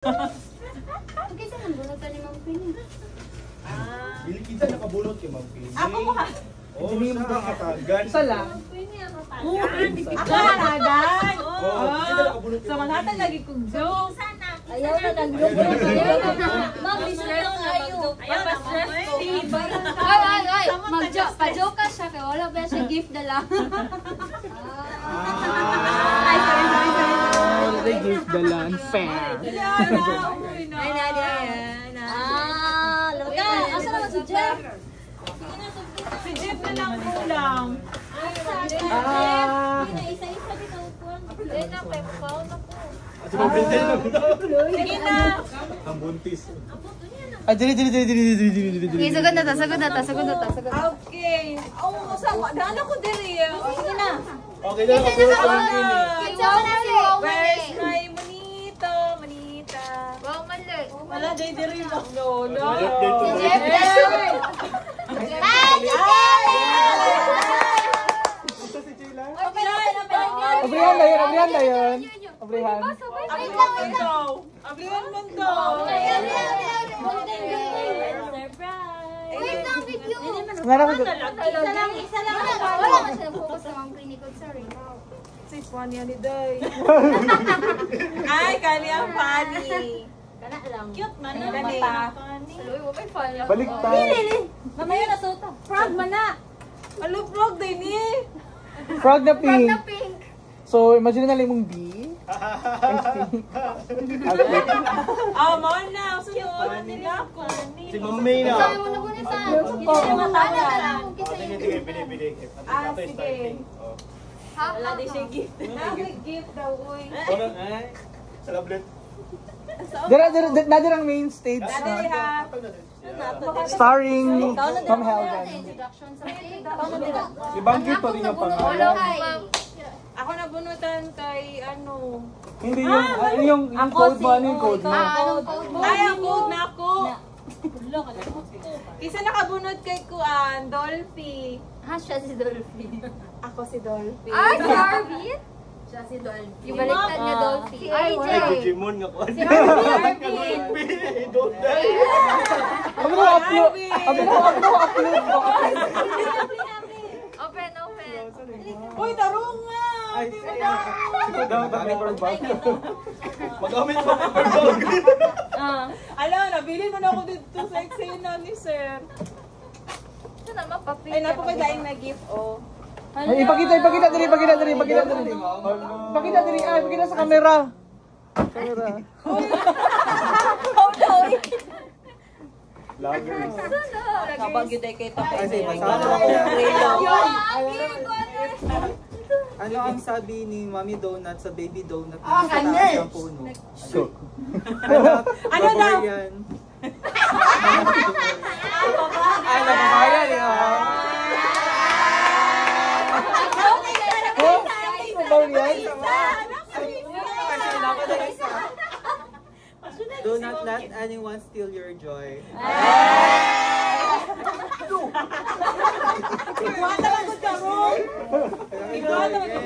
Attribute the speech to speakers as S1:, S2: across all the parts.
S1: Okay, saan ang bunot ni Ma'am Queen?
S2: Dili kita nakabunot kay Ma'am Queen.
S3: Ako mo ha.
S2: Oh, sa katagan.
S4: Isa lang.
S3: Ako nanagan.
S4: Sa manhattan lagi kong joke.
S1: Ayaw na nag-joke. Ma'am, bisulong kayo.
S3: Ayaw na stress.
S1: Ay. Pa-joke ka siya kaya wala ba siya gift na lang.
S3: Ay, sorry.
S4: They give the land fair.
S3: Ay, Nadia.
S1: Laga. Asa naman si Jeff?
S3: Si Jeff na lang kulang.
S1: Isa-isa din ang upuan. Ay, napay mo pa ako.
S2: Si Ma'am Queen lang.
S3: Sige na.
S2: Ang buntis.
S4: Ah, dili.
S1: Sagod na ta.
S3: Okay. Oh, sama. Dala ko diri.
S1: Sige na.
S2: Okay na nakabunot Ma'am Queen.
S1: Ikaw na si Wow
S3: Where's my monito? Manita.
S1: Wow, mali.
S3: Wala day diri mo. No.
S1: Si Jeff na siya. Ay, si
S4: Obrihan na yun. Obrihan.
S3: Ablihan man to.
S1: Wait lang, video.
S4: Isa lang.
S1: Wala ka siya focus sa Ma'am Queen. Sorry.
S3: Sis, funny ani day. Ay, kani ang funny.
S1: Kana lang.
S3: Cute man ang mata.
S1: Saluwi mo kay fan.
S2: Baliktad.
S1: Mamaya na suta.
S3: Frog man na. Alo, frog din eh.
S4: Frog na
S1: Frog na
S4: pink.
S1: pink.
S4: So, imagine na lang mong B.
S3: Ah, mo na. Sunod nila ako.
S2: Si Ma'am May na.
S1: Sabi mo na po ni Sam.
S3: Sige, matawa lang.
S2: Sige, pili.
S3: Ah, sige. Wala
S1: Wala
S3: din siya gift. Gift daw, uy.
S2: Sa lablet.
S4: Nadirang main stage
S3: Dali
S4: na.
S3: ha.
S4: Starring Tom Helgan.
S1: Introduction sa
S2: Ibanggit pa rin ang pangalan.
S3: Ako nabunutan kay ano.
S4: Hindi yung code mo, ano yung code mo?
S1: Anong code mo?
S3: Ay, ang code na ako. Isa nakabunod kay Kuan, Dolphy.
S1: Siya si Dolphy.
S3: Ako si Dolphy.
S1: Si Arvin?
S3: Siya si Dolphy.
S1: Yung baliktad niya Dolphy.
S2: Ay,
S1: RJ.
S2: Digimon nga ko.
S3: Si Arvin.
S2: Don't die.
S4: Sabi mo, upload mo.
S1: Open.
S3: Uy, tarong nga!
S2: Ito daw, paper bag. Magamit pa paper bag.
S3: Alam, nabili mo na ako dito sa eksena ni Sir.
S1: Ito na mapapit.
S3: Ay, napapadaing na gift, oh.
S4: Ay, ipakita diri. Ipakita sa camera.
S2: Lagers.
S3: Kapag yun ay kay Tapay.
S5: Ano ang sabi ni Mommy Donut sa Baby Donut?
S2: kanya!
S5: Ang puno.
S3: Ano daw?
S5: Yan.
S4: Ay, nababayan eh.
S5: Do not let anyone steal your joy.
S3: Ikuha naman ko tarong. Ikuha naman ko.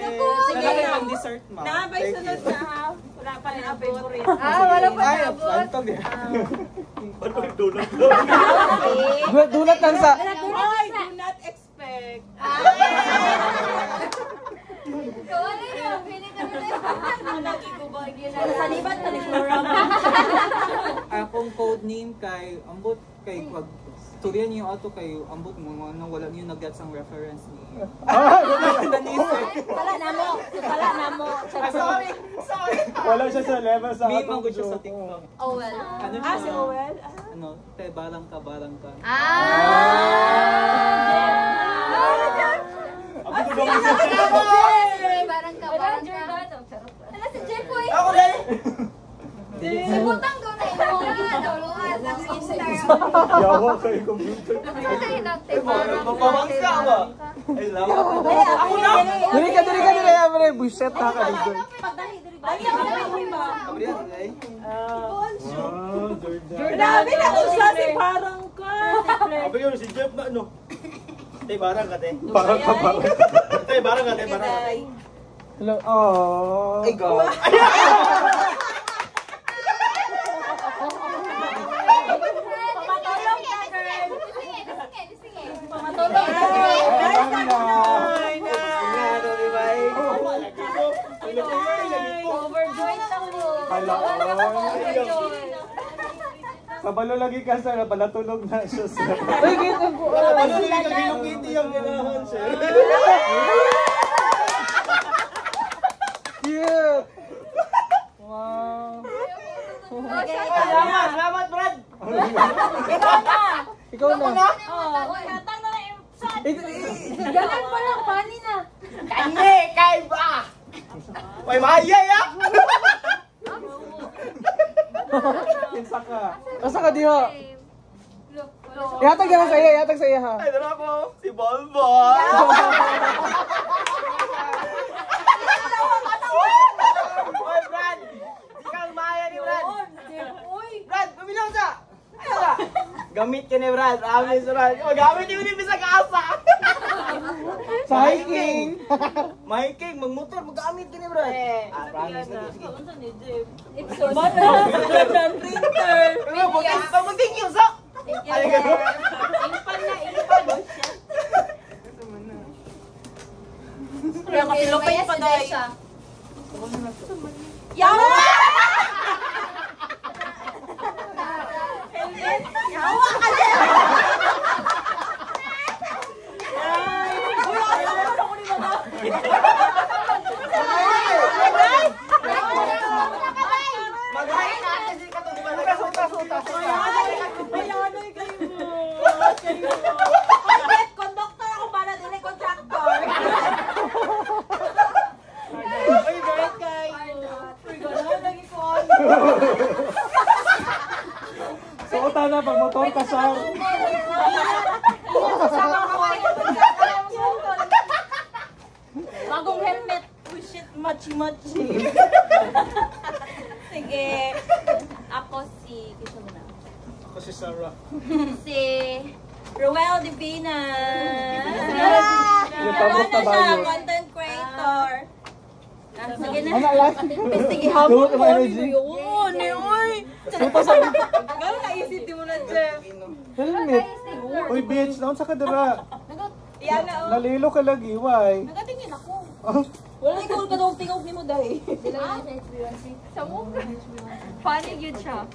S3: Sige
S5: Sige
S3: na.
S5: pang dessert mo.
S3: Naabay sunod na ha. Wala pa na favorite.
S1: Wala pa
S5: Ay,
S1: nabot.
S5: antog eh.
S2: Ba't may donut?
S4: Dulat lang sa...
S3: Ay, do not expect.
S1: Wala yun. Pili ka na yun.
S3: Sa libat na ni Flora.
S5: Akong code name kay ambot kay pag storya niyo ato kay ambot mo nang wala niyo nag-get sang reference ni.
S3: Tala na mo. Sorry.
S2: Wala siya sa level sa
S5: May mga siya sa TikTok.
S1: Oh, well.
S5: Ano
S3: Ah, si
S5: siya?
S3: Owel.
S5: Ano, te barang ka.
S2: Ako ko daw
S1: Barang ka. Ano si Jeffoy?
S2: Ako dali.
S1: Si Butang doon na ito.
S2: Yawa kay computer. Mapawang ka ba? Ay, lawa.
S3: Ako na.
S4: Dili ka. Amre, buset ha ka dito.
S3: Dali ako na ba?
S5: Gabriel, ay.
S3: Grabe na kung siya si parang ka.
S2: Abi yun, si Jeff na ano? Tay, barang ka, te. Barang ka. Tay, barang ka, te.
S4: Hello. Oh.
S5: Ay, God.
S6: Kabalo lagi ka sir, palatulog na siya sir.
S4: Uy, kita po.
S2: Ano rin yung ginukiti yung ganahan, sir?
S4: Cute! Wow.
S2: Salamat, Brad!
S4: Ikaw na.
S1: Ganun pa lang, funny na.
S2: Kanye, kay ba? May mahayay ah!
S6: Kinsa ka?
S4: Asa ka diha? Ihatag yan sa iya, ihatag sa iya ha.
S2: Ay, dala ko, si Bonbon! Oy, Brad! Di kang maya ni Brad! Brad, pumilaw sa! Ayaw ka! Gamit ka ni Brad, amin sa Brad. O, gamit yung nipis sa kasa!
S4: Sa hiking.
S2: Mahiking, magmotor, magamit ka ni Brad. Ah, promise na. Sige. Ano, buting yung sa! Ay, gano'n.
S3: Kaya kapilokay pa dahil.
S2: Mag-hike ka kasi ka ito, di ba? Nagasuta-suta.
S3: Mayanay kayo mo. Bakit? Konduktor ako para dili contractor. Uy, bright kayo. Uy, gano'n lagi ko.
S6: Suotan na pag motor ka sir.
S3: Bagong helmet. Oh shit, machi-machi. Sige. Ako si... Kisa mo na.
S2: Ako si Sarah.
S3: Si... Ruel Divina.
S6: Yung tabok na
S3: Ano siya?
S6: bayo.
S3: Content creator. Sige na.
S4: Ano yan?
S3: Sige, habang
S4: Duot ang energy.
S3: Oo, ni oy.
S4: Suta sa
S3: Gano'n na-isip mo na, Jeff.
S4: helmet.
S6: Uy bitch, naon sa kadira?
S3: Yan na, oh.
S6: Nalilo ka lagi, why?
S3: Nagatingin ako. Wala ikaw ka daw tingog ni mo dahil.
S1: Funny yun siya.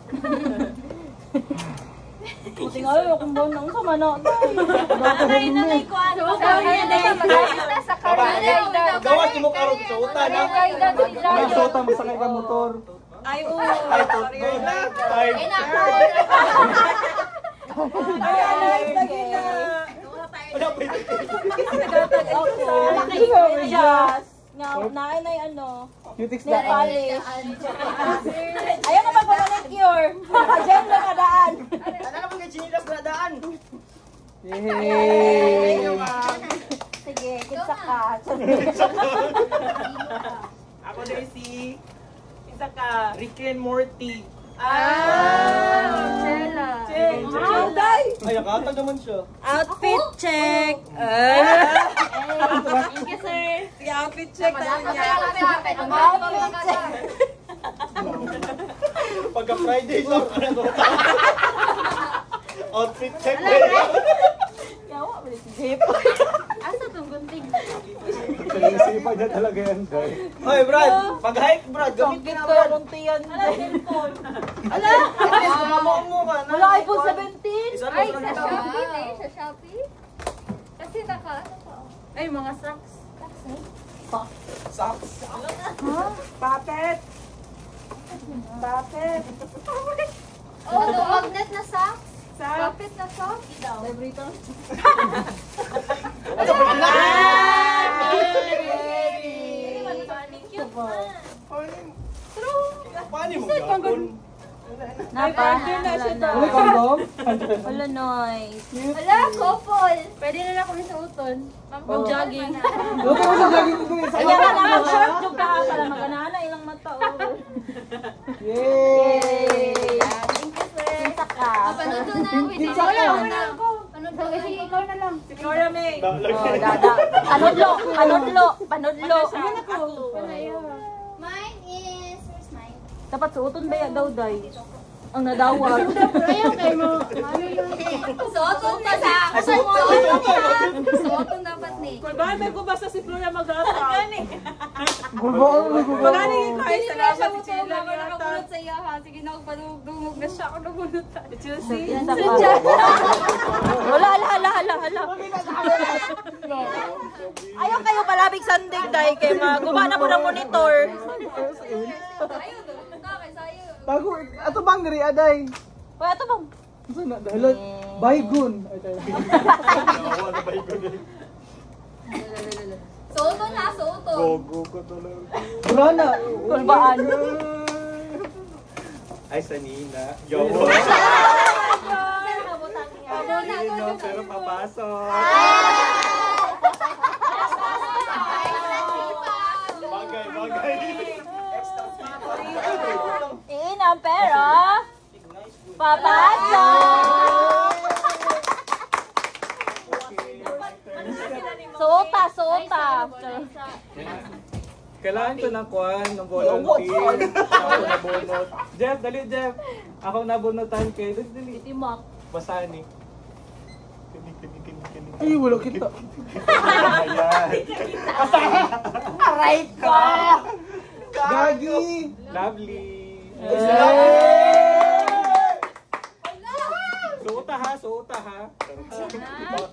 S3: Buti nga yun, kung buwan ng sama na. Nanay na may kuwan.
S1: Sa career na.
S2: Gawat mo karong suta na.
S6: May suota masakay ka motor.
S3: Ay, oo.
S2: Ay, tutno na. Ay,
S3: Ay, lagi na.
S2: ano ba ito?
S3: Nagatag ako. Yes. Nainay ano.
S4: Cutics
S3: Nail
S4: na.
S3: polish. Ayaw ka magpapamanicure. Naka-gel na kadaan.
S2: Ano na mga chinilas na daan?
S4: Yay!
S3: Sige, kinsa ka.
S2: Ako din si... Isa ka, Rick and Morty.
S1: Chela.
S2: Ay, nakatag naman siya.
S3: Outfit check. Thank you, sir. Sige, outfit check tayo niya. Outfit check.
S2: Pagka Friday sa ano. Outfit check.
S3: Yawa, malis jeep.
S1: Asa itong gunting?
S6: Pinag-isipan niya talaga yan, guys.
S2: Hoy, Brad. Pag-hike, Brad. Gamit ka na, Brad.
S3: Ala, cellphone.
S2: At least, kumamuang mo ka.
S3: Wala iPhone 17.
S2: Isa
S1: Ay,
S2: lang
S1: sa
S2: lang.
S1: Shopee eh. Sa Shopee. Kasi naka, ano pa?
S3: Ay, mga socks.
S2: Socks.
S3: Puppet. Puppet.
S1: Oh, the magnet na socks. Kapit na socks.
S3: Vibrator.
S2: Ano ba yun?
S3: Cute pa.
S2: Paano mo gapon?
S3: Napa.
S4: Wala kondom?
S3: Wala noise.
S1: Wala, couple. Pwede na lang kami sa uton.
S3: Mag-jogging.
S4: Luto mo sa jogging ko sa
S3: Kaya ka naman short yung ka para maganahan na ilang mata.
S4: Yay!
S3: Thank you, sir. Kinsa ka.
S1: Panuto na.
S4: Kinsa ka?
S1: Panuto na. Ikaw na lang.
S3: Victoria May.
S2: Lagay.
S3: Panudlo. Panudlo. Panudlo.
S1: Mine is... Where's mine?
S3: Dapat suoton ba ya daw, day? ang nadawag.
S1: Ayaw kayo mo. Suoton na sa. Suoton dapat ni.
S3: Ba, may kubasa si Flora mag-ata.
S4: Gulbaan.
S3: Magani kahit salamat si
S1: Chela.
S3: Chela.
S1: Nakakulot sa iya ha. Sige na, padugdugog na siya. Ako nagunot.
S3: Chelsea.
S7: Wala, hala. Ayaw kayo palabig sandig dahil kay gumana mo ng monitor.
S1: Ayaw, doon ka kay sayo.
S4: Bago, ato bang nari aday?
S7: Wala ito bang?
S4: Dahil, baygun.
S1: Suoton na, suoton.
S6: Gogo ko tuloy.
S4: Burana.
S7: Kulbaan.
S6: Ay, sanina. Yo. No, pero papasok. Bagay.
S7: Inam pero papasok. Suota.
S5: Kailangan ko ng kwan, ng volunteer. Ako nabunot. Jeff, dali Jeff. Ako nabunutan kay. Dali.
S7: Itimak.
S5: Basahan ni.
S4: Ay, wala kita.
S2: Aray ka!
S4: Gagi.
S5: Lovely. Suota ha.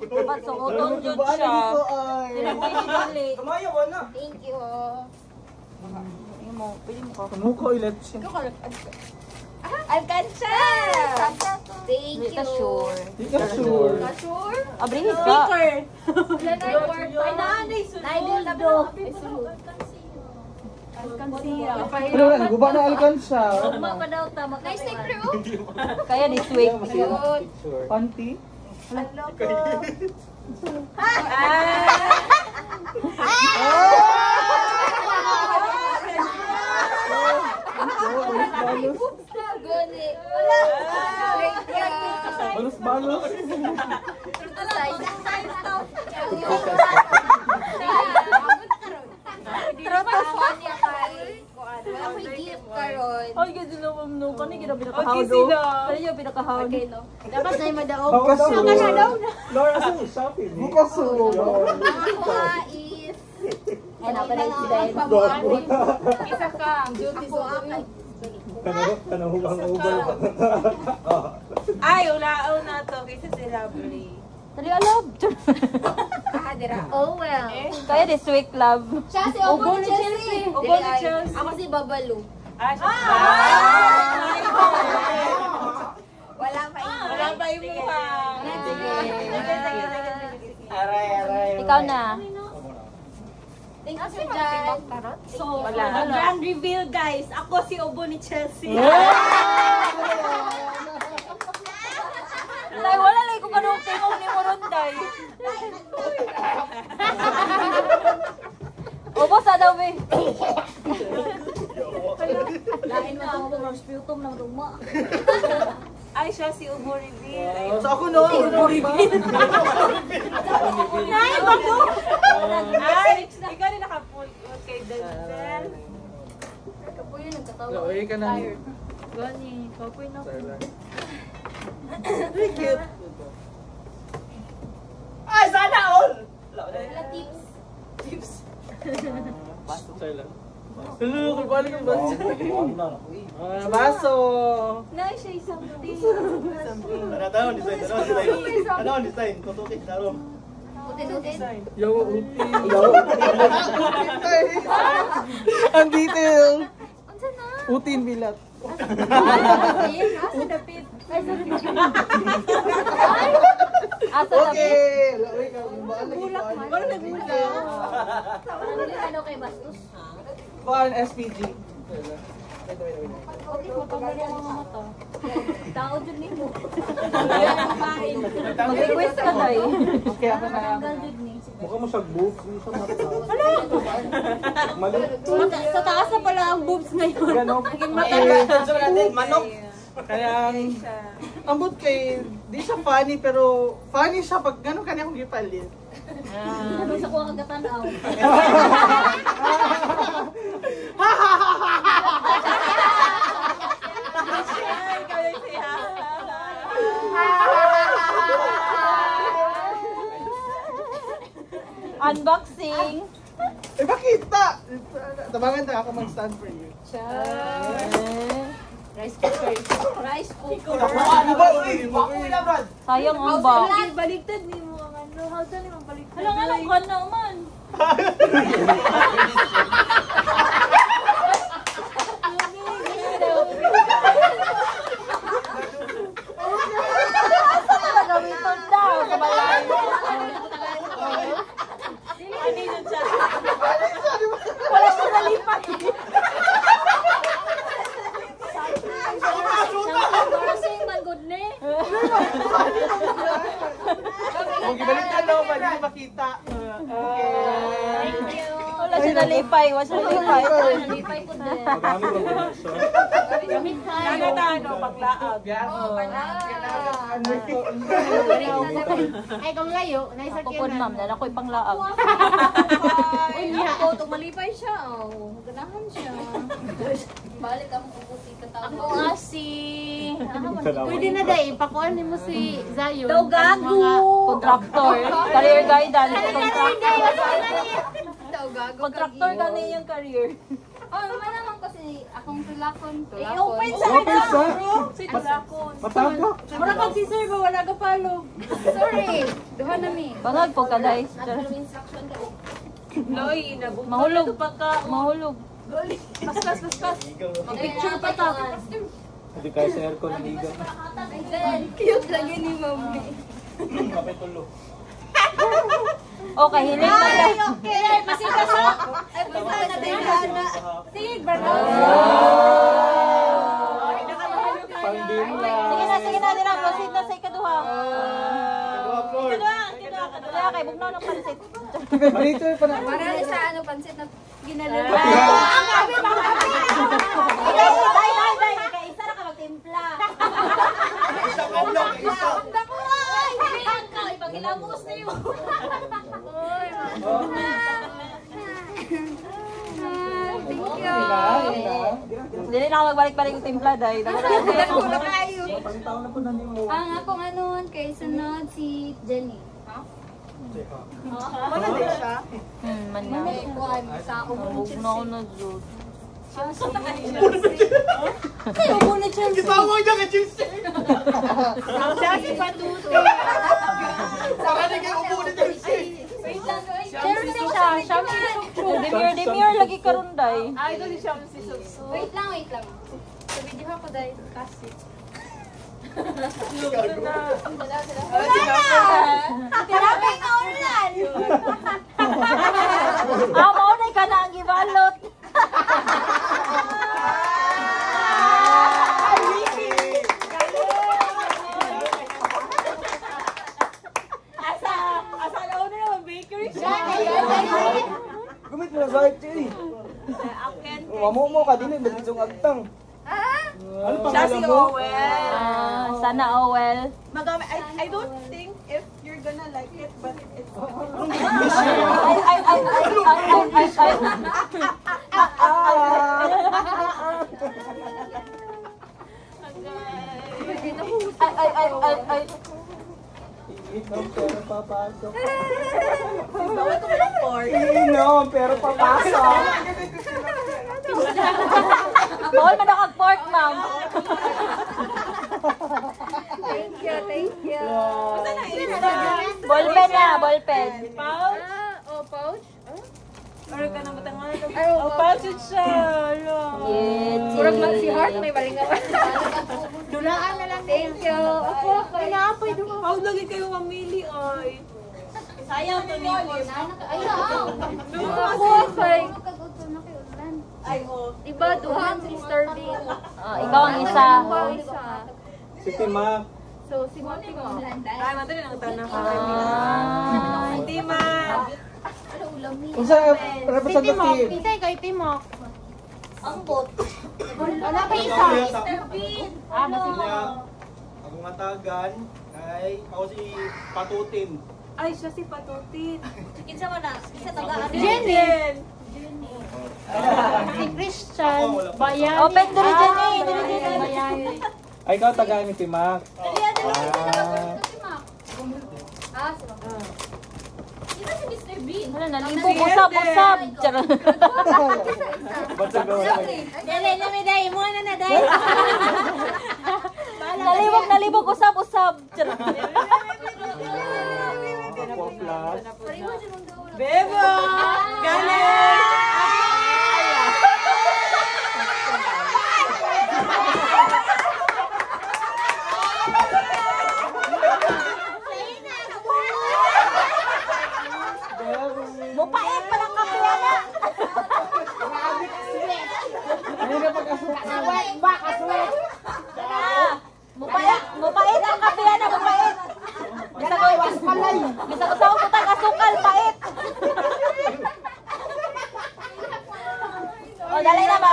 S7: Ba't suotong yun
S4: Gulbaan
S7: siya?
S4: dito ay.
S7: Dili.
S2: Tumayo ko na.
S1: Thank you.
S7: Pwede mo ka.
S4: Ano ko election?
S1: Alcanza! Thank
S7: Hindi
S1: you.
S7: ka sure.
S4: Di ka sure.
S1: Ka sure?
S7: Abrihis ka.
S4: Pero wala, naguba na alkansya.
S1: Nice na crew.
S7: Kaya ni Swig.
S4: Panty?
S1: Gani.
S4: Balos-balos.
S1: Wala ko gift karon.
S7: Ay, gano'n naman no. Kani gina pinakahawd do. Kani yung pinakahawd.
S1: Dapat na yung madaog.
S4: Bukas
S6: Laura, so shopping.
S4: Bukas
S1: Ako is... Ano pa rin si Dahil? Isa ka. Duty sa akin.
S6: Kanahubang ubal.
S3: Ay, ulaon na to. Kaysa si Lovely.
S7: Dali alab.
S1: Oh well.
S7: Kaya ni Swig love.
S1: Siya si Obo ni Chelsea.
S3: Obo ni Chelsea.
S1: Ako si Babalu. Wala pa yun.
S3: Wala pa yung mukha.
S2: Aray.
S7: Ikaw na.
S1: Thank you, Jan.
S3: So, grand reveal guys. Ako si Obo ni Chelsea.
S7: Tay, wala lang ko kanong tingong ni Moronday. Obo sa daw eh.
S1: Lain mo ako ng sputum ng ruma.
S3: Ay, siya si Obo reveal.
S2: So ako no.
S3: Nay, bago! Ay, ikaw rin nakapull kay Denzel.
S1: Kapoy yun, nagkatawa.
S5: Laway ka na.
S7: Gani, kapoy na.
S2: Cute. Ay, sana all!
S1: Wala tips.
S5: Kulbalik yung baso. Baso.
S7: Nay, siya isang tea.
S6: Ano ang design? Tutukin na rin.
S1: Utin-utin.
S5: Yawa uti.
S4: Ang detail.
S1: Unsa na?
S4: Utin bilat.
S1: Ayun, asa dapit. Ay, sorry.
S7: Asa tabi?
S4: Okay. Laway ka.
S1: Bulak man.
S4: Parang nagbulak.
S1: Ano kay Bastos?
S4: Kuhaan SPG.
S1: Okay, mapabali ang mga mata. Tao dyan nito.
S7: Mag-request ka tayo.
S4: Okay, ako na.
S6: Mukha mo siya boobs. Hindi siya mata. Mali.
S1: Sa taas na pala ang boobs ngayon.
S4: Ganon.
S2: Manok.
S4: Kaya, ambot kay, di siya funny, pero funny siya pag gano'n kanya akong gipalit.
S1: Ano sa kuha kang gatanaw?
S3: Ay, kaya
S7: Unboxing.
S4: Eh, makita! Tabangan na ako mag-stand for you.
S1: Rice cooker. Rice cooker.
S2: Ano ba? Uy, bakuwi na, Brad.
S7: Sayang ang box.
S3: Baliktad ni mo ang ano. How to ni mo baliktad?
S7: Alam nga lang ka na man. Gamiton daw. Kamalayo. Wala siya nalipat.
S1: Embarrassing man good ni.
S4: Kung ibalik na daw, hindi makita.
S1: Thank you.
S7: Wala siya nalipay. Wala siya nalipay.
S1: Nalipay ko din.
S6: Magamit lang ko siya.
S1: Gamit tayo.
S3: Ano, paglaag.
S1: Ay, kung layo, naisa
S7: Ako po ma'am, na ako'y panglaag.
S1: Uy, ako, itong malipay siya. Oh, ganahan siya. Balik ang puputi ka tao. Ako nga si...
S8: Pwede na dahil, pakuan mo si Zayo.
S1: Daw gago.
S7: Contractor. Career guidance.
S1: Daw gago.
S7: Contractor gani yung career.
S1: Oh, naman naman kasi akong tulakon.
S3: I-open sa
S6: Open sa.
S3: Si Tulakon.
S6: Matagak.
S3: Mura pag si Sir ba, wala ka follow.
S1: Sorry. Duha na mi.
S7: Bangag po ka guys.
S1: Instruction ka.
S3: Loy, inabog.
S7: Mahulog.
S3: Pagka,
S7: Mahulog.
S3: paspas.
S1: Mag-picture pa ta.
S6: Hindi kaya sa aircon ng higa.
S1: Cute lagi ni Mami.
S6: Kapitulo.
S7: Okay, hiling na siya.
S1: Okay, masika siya. Ay, punta na din na. Sige, Brano.
S6: Pandemya.
S7: Sige na, dira. Proceed na sa ikaduha. Ikaduha. Kay bugnaw ng pansit.
S6: Marito pa na.
S1: Para sa ano, pansit na ginalala.
S7: Day. Kay isa na ka magtimpla.
S2: Isa ka lang, isa.
S1: Ipagilamos na yun. Thank you.
S7: Dili na ako magbalik-balik yung timpla, day.
S1: Ang akong anuan kay sunod si Jenny.
S3: wala din siya.
S7: Man na.
S1: May kuhan sa ubong
S7: Bugnaw na jud.
S1: Ay, ubong na Chelsea.
S2: Gitawag niya ka, Chelsea.
S3: Siya si Patuto.
S2: Para na kayo upo ni Chelsea.
S1: Wait lang, wait.
S7: Chelsea siya. Siya si Demir lagi karon, day.
S3: Ay, ito si Siyam si Subso.
S1: Wait lang. Sa video ako dahil kasi. Grabe ka ulan!
S7: Maunay ka na ang gibalot.
S3: Asa na una naman, bakery siya.
S2: Gumit mo na sa ito eh. Mamumo ka din eh, bagitsong agtang.
S6: Ano
S3: Siya si
S6: pangalan mo?
S3: Owen.
S7: Sana Owel.
S3: I don't think if you're gonna like it, but it's
S7: ay.
S6: Inom pero papasok.
S3: bawal ko ng pork.
S2: Inom, pero papasok.
S7: Bawal man ako pork, ma'am.
S1: Thank you.
S7: Ballpen na, ballpen.
S3: Pouch?
S1: Oh, pouch?
S3: Or ka na matangan?
S1: Ay, oh,
S3: pouch siya.
S1: Murag man si Heart, may balingawan.
S8: Dulaan na lang.
S1: Thank you. Ako,
S8: Pinaapoy doon.
S3: Pag lagi kayo mamili, ay. Sayang to ni Pos.
S1: ay, ako, kay.
S3: Ay, oh.
S1: Diba, duhan si Starby.
S7: Ikaw ang isa.
S6: Si Tima.
S1: So, si Mati mo.
S3: Ay, madali lang tanong ko. Hindi ma.
S6: Kung sa representative.
S8: Isa ikaw itimok.
S1: Ang bot.
S8: Wala pa isa.
S2: Ako matagan ay ako si Patutin.
S3: Ay, siya si Patutin.
S1: Kinsa mo na? Kinsa tagaan?
S3: Jenny.
S8: Si Christian. Bayan.
S7: Open diri Jenny.
S8: Bayan.
S6: Ay, ikaw tagaan ni Timak.
S1: Ah, si Mama. Di ba si Mr.
S7: Wala, nalibog. Usab. Charot.
S6: Ba't sa gawa?
S8: Dali na may day. Muna na day.
S7: Nalibog. Usab. Charot.
S6: Ako plus.
S3: Bebo! Galing!
S7: Mupait pa lang kape na. Mupait ang kape na. Mupait. Bisa ko sa utang asukal. Pait. O, dali na ba?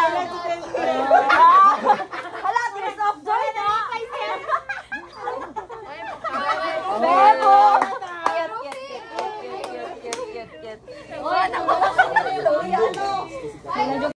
S7: Hala, tears of joy na. Bebo! Cute.
S1: Oh, nang wala ka nila.